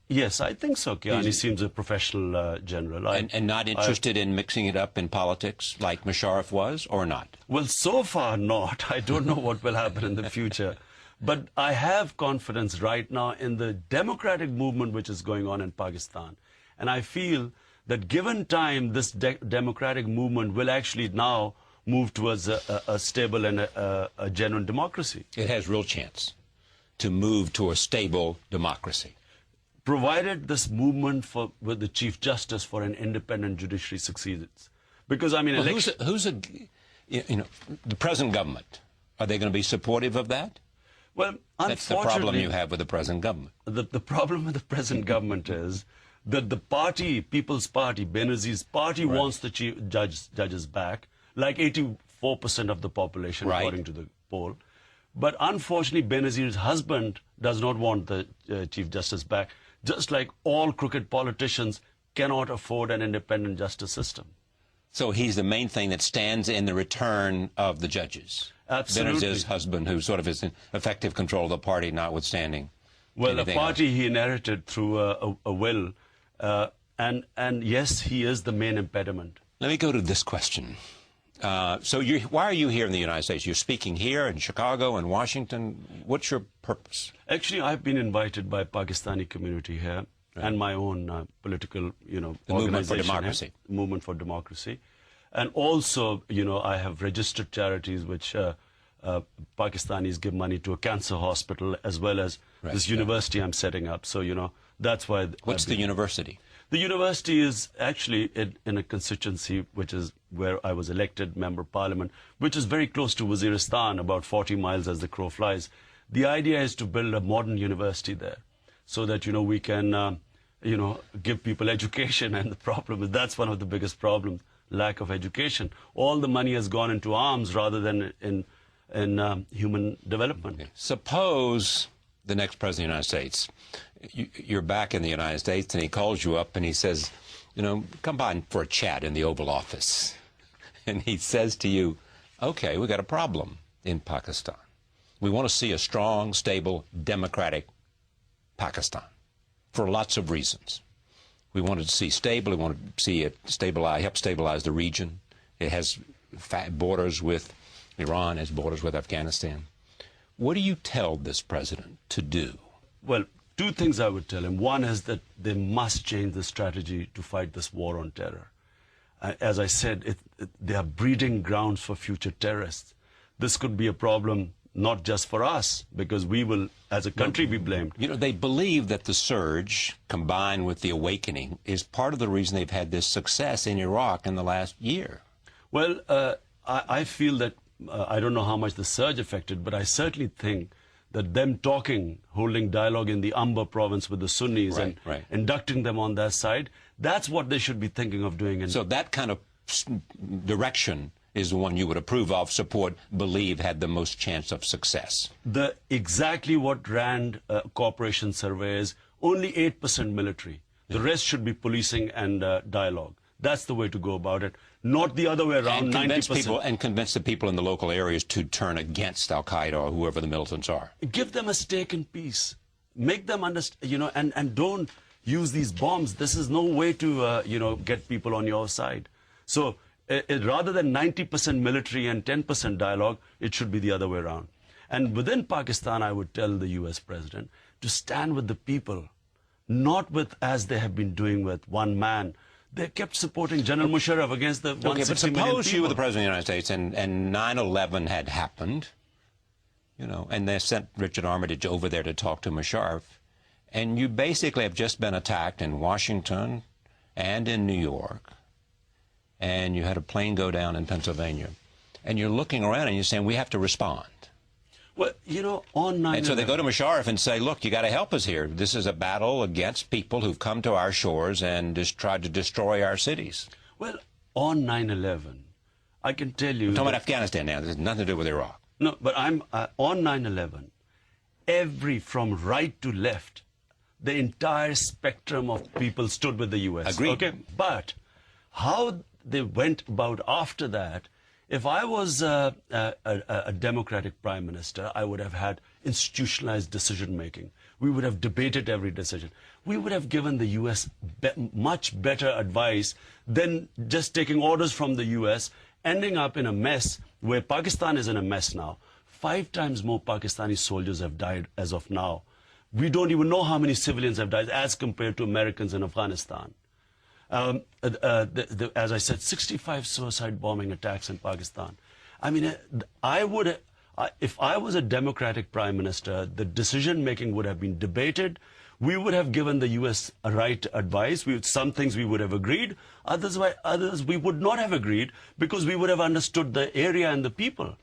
Yes, I think so. Kiani seems a professional general. And not interested in mixing it up in politics like Musharraf was, or not? Well, so far not. I don't know what will happen in the future. But I have confidence right now in the democratic movement which is going on in Pakistan. And I feel that given time, this democratic movement will actually now move towards a stable and a genuine democracy. It has real chance to move to a stable democracy, provided this movement with the Chief Justice for an independent judiciary succeeds. Because, I mean, well, the present government, are they going to be supportive of that? Well, that's the problem you have with the present government. The problem with the present government is that the party, People's Party, Benazir's party, right, wants the judges back, like 84% of the population, right, according to the poll. But unfortunately, Benazir's husband does not want the Chief Justice back, just like all crooked politicians cannot afford an independent justice system. So he's the main thing that stands in the return of the judges. Absolutely. Benazir's husband, who sort of is in effective control of the party, notwithstanding. Well, a party he inherited through a will, and yes, he is the main impediment. Let me go to this question. Why are you here in the United States? You're speaking here in Chicago and Washington. What's your purpose? Actually, I've been invited by Pakistani community here, right, and my own political, the Movement for Democracy. Movement for Democracy. And also, I have registered charities which Pakistanis give money to a cancer hospital, as well as this university I'm setting up. So, that's why. What's the university? The university is actually in a constituency which is where I was elected member of parliament, which is very close to Waziristan, about 40 miles as the crow flies. The idea is to build a modern university there so that, we can, give people education. And the problem is that's one of the biggest problems, lack of education. All the money has gone into arms rather than in human development. Okay. Suppose the next president of the United States, you're back in the United States, and he calls you up and he says, come by for a chat in the Oval Office. And he says to you, okay, we got a problem in Pakistan. We want to see a strong, stable, democratic Pakistan for lots of reasons. We wanted to see stable, we wanted to see it help stabilize the region. It has borders with Iran, has borders with Afghanistan. What do you tell this president to do? Well, two things I would tell him. One is that they must change the strategy to fight this war on terror. As I said, they are breeding grounds for future terrorists. This could be a problem not just for us, because we will, as a country, be blamed. They believe that the surge, combined with the awakening, is part of the reason they've had this success in Iraq in the last year. Well, I feel that, I don't know how much the surge affected, but I certainly think that them talking, holding dialogue in the Anbar province with the Sunnis, right, and inducting them on their side, that's what they should be thinking of doing. So that kind of direction is the one you would approve of, support, believe had the most chance of success. Exactly what RAND Corporation surveys, only 8% military. The rest should be policing and dialogue. That's the way to go about it, not the other way around. And convince the people in the local areas to turn against Al-Qaeda or whoever the militants are. Give them a stake in peace. Make them understand, and don't use these bombs. This is no way to, get people on your side. So rather than 90% military and 10% dialogue, it should be the other way around. And within Pakistan, I would tell the US president to stand with the people, not with, as they have been doing with one man. They kept supporting General Musharraf against the 160 million people. Okay, but suppose you were the President of the United States and 9/11 had happened, and they sent Richard Armitage over there to talk to Musharraf, and you basically have just been attacked in Washington and in New York, and you had a plane go down in Pennsylvania, and you're looking around and you're saying, we have to respond. Well, on 9/11... And so they go to Musharraf and say, look, you got to help us here. This is a battle against people who've come to our shores and just tried to destroy our cities. Well, on 9/11, I can tell you... We're talking about Afghanistan now. This has nothing to do with Iraq. No, but I'm on 9/11, from right to left, the entire spectrum of people stood with the U.S. Agreed. Okay, but how they went about after that, if I was a Democratic Prime Minister, I would have had institutionalized decision-making, We would have debated every decision. We would have given the US much better advice than just taking orders from the US, ending up in a mess where Pakistan is in a mess now. 5 times more Pakistani soldiers have died as of now. We don't even know how many civilians have died as compared to Americans in Afghanistan. As I said, 65 suicide bombing attacks in Pakistan. I mean, if I was a Democratic Prime Minister, the decision-making would have been debated. We would have given the U.S. a right advice. Some things we would have agreed. Others we would not have agreed because we would have understood the area and the people.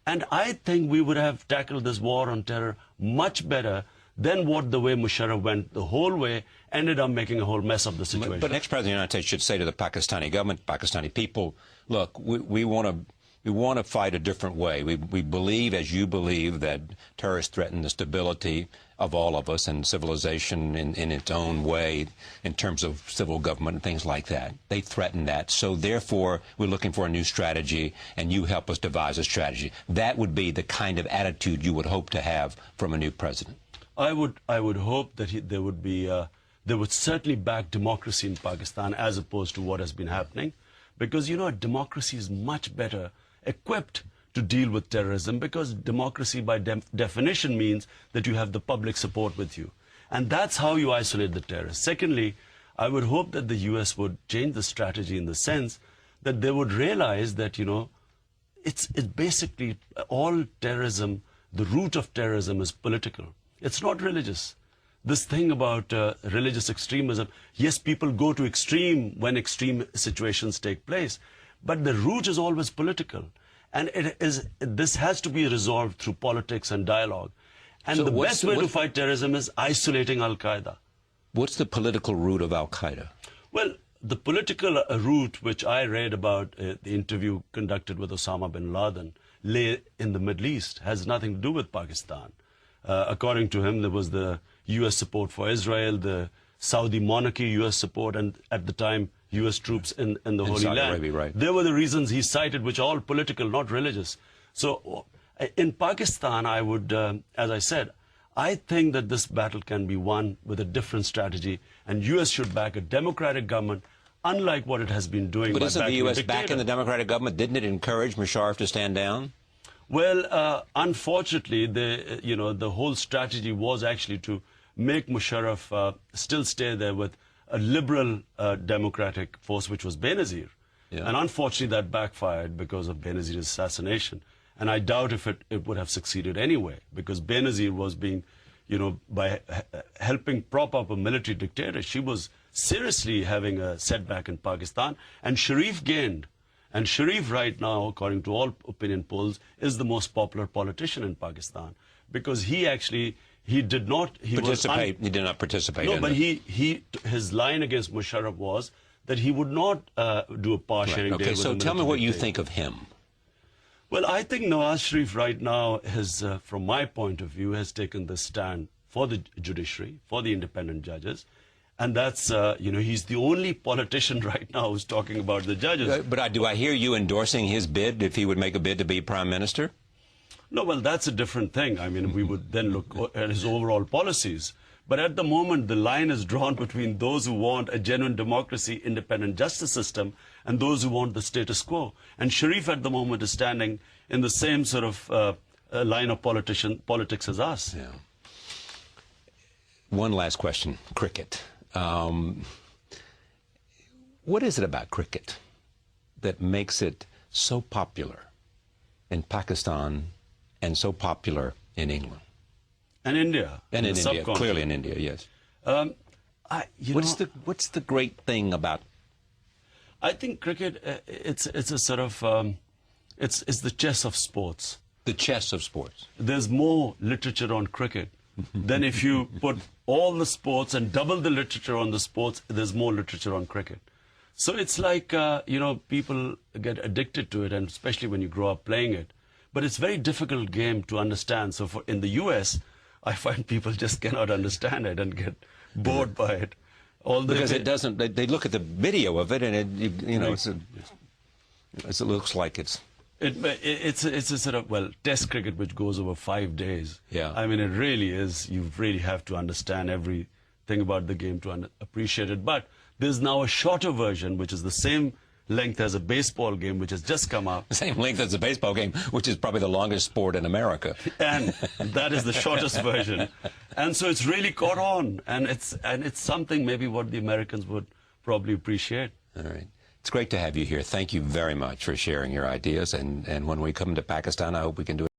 And I think we would have tackled this war on terror much better than the way Musharraf went the whole way, ended up making a whole mess of the situation. But the next president of the United States should say to the Pakistani government, Pakistani people, look, we want to fight a different way. We believe, as you believe, that terrorists threaten the stability of all of us and civilization in its own way in terms of civil government and things like that. They threaten that. So therefore, we're looking for a new strategy, and you help us devise a strategy. That would be the kind of attitude you would hope to have from a new president. I would hope that they would certainly back democracy in Pakistan as opposed to what has been happening, because a democracy is much better equipped to deal with terrorism, because democracy by definition means that you have the public support with you, and that's how you isolate the terrorists. Secondly, I would hope that the US would change the strategy in the sense that they would realize that it's basically all terrorism. The root of terrorism is political. It's not religious. This thing about religious extremism, yes, people go to extreme when extreme situations take place, but the root is always political. And this has to be resolved through politics and dialogue. And so the best way to fight terrorism is isolating Al-Qaeda. What's the political root of Al-Qaeda? Well, the political root, which I read about the interview conducted with Osama bin Laden, lay in the Middle East, has nothing to do with Pakistan. According to him, there was the U.S. support for Israel, the Saudi monarchy, U.S. support, and at the time, U.S. troops in the Holy Land. Arabia, right. They were the reasons he cited, which are all political, not religious. So in Pakistan, I would, as I said, I think that this battle can be won with a different strategy, and U.S. should back a democratic government, unlike what it has been doing. But isn't the U.S. backing backing the democratic government? Didn't it encourage Musharraf to stand down? Well, unfortunately, the whole strategy was actually to make Musharraf still stay there with a liberal democratic force, which was Benazir. Yeah. And unfortunately, that backfired because of Benazir's assassination. And I doubt if it would have succeeded anyway, because Benazir was being, by helping prop up a military dictator, she was seriously having a setback in Pakistan. And Sharif gained. And Sharif right now, according to all opinion polls, is the most popular politician in Pakistan, because he did not participate. He did not participate. No, but his line against Musharraf was that he would not do a power sharing deal. Okay, so tell me what you think of him. Well, I think Nawaz Sharif right now has, from my point of view, has taken the stand for the judiciary, for the independent judges. And that's, he's the only politician right now who's talking about the judges. But do I hear you endorsing his bid if he would make a bid to be prime minister? No, well, that's a different thing. I mean, we would then look at his overall policies. But at the moment, the line is drawn between those who want a genuine democracy, independent justice system, and those who want the status quo. And Sharif at the moment is standing in the same sort of line of politics as us. Yeah. One last question, cricket. What is it about cricket that makes it so popular in Pakistan and so popular in England? And India. And in India, clearly in India, yes. What's the great thing about? I think cricket, it's a sort of, it's the chess of sports. The chess of sports. There's more literature on cricket than if you put all the sports and double the literature on the sports, there's more literature on cricket. So it's like, people get addicted to it, and especially when you grow up playing it. But it's a very difficult game to understand. So in the US, I find people just cannot understand it and get bored by it. Because it doesn't, they look at the video of it and it looks like it's It's a sort of, well, test cricket which goes over 5 days. Yeah. I mean, it really is. You really have to understand everything about the game to appreciate it. But there's now a shorter version, which is the same length as a baseball game, which has just come out. Same length as a baseball game, which is probably the longest sport in America. And that is the shortest version. And so it's really caught on. And it's something maybe what the Americans would probably appreciate. All right. It's great to have you here. Thank you very much for sharing your ideas. And when we come to Pakistan, I hope we can do it.